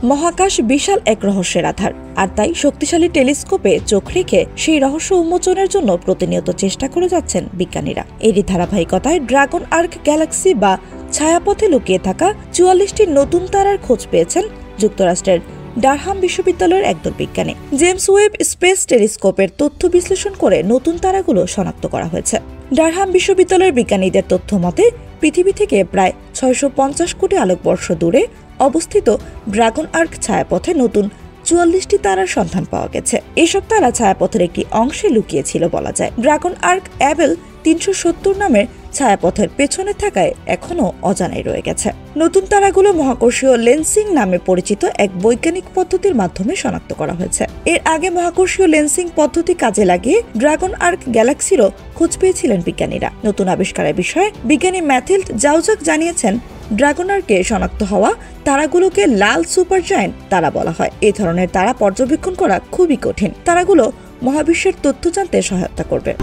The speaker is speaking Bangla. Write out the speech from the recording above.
মহাকাশ বিশাল এক রহস্যের আধার, আর তাই শক্তিশালী টেলিস্কোপে চোখ রেখে সেই রহস্য উন্মোচনের জন্য প্রতিনিয়ত চেষ্টা করে যাচ্ছেন বিজ্ঞানীরা। এরই ধারাবাহিকতায় ড্রাগন আর্ক গ্যালাক্সি বা ছায়াপথে লুকিয়ে থাকা ৪৪টি নতুন তারার খোঁজ পেয়েছেন যুক্তরাষ্ট্রের ডারহাম বিশ্ববিদ্যালয়ের একদল বিজ্ঞানী। জেমস ওয়েব স্পেস টেলিস্কোপের তথ্য বিশ্লেষণ করে নতুন তারাগুলো শনাক্ত করা হয়েছে। ডারহাম বিশ্ববিদ্যালয়ের বিজ্ঞানীদের তথ্য মতে পৃথিবী থেকে প্রায় ৬৫০ কোটি আলোকবর্ষ দূরে অবস্থিত ড্রাগন আর্ক ছায়াপথে নতুন ৪৪টি তারার সন্ধান পাওয়া গেছে। এসব তারা ছায়াপথের একটি অংশে লুকিয়েছিল বলা যায়। ড্রাগন আর্ক অ্যাবেল ৩৭০ নামের ছায়াপথের পেছনে থাকায় এখনও অজানাই রয়ে গেছে। নতুন তারাগুলো মহাকর্ষীয় লেন্সিং নামে পরিচিত এক বৈজ্ঞানিক পদ্ধতির মাধ্যমে শনাক্ত করা হয়েছে। এর আগে মহাকর্ষীয় লেন্সিং পদ্ধতি কাজে লাগিয়ে ড্রাগন আর্ক গ্যালাক্সিরও খোঁজ পেয়েছিলেন বিজ্ঞানীরা। নতুন আবিষ্কারের বিষয়ে বিজ্ঞানী ম্যাথিল্ড জাউজাক জানিয়েছেন, ড্রাগন আর্কে শনাক্ত হওয়া তারাগুলোকে লাল সুপার জায়ান্ট তারা বলা হয়। এই ধরনের তারা পর্যবেক্ষণ করা খুবই কঠিন। তারাগুলো মহাবিশ্বের তথ্য জানতে সহায়তা করবে।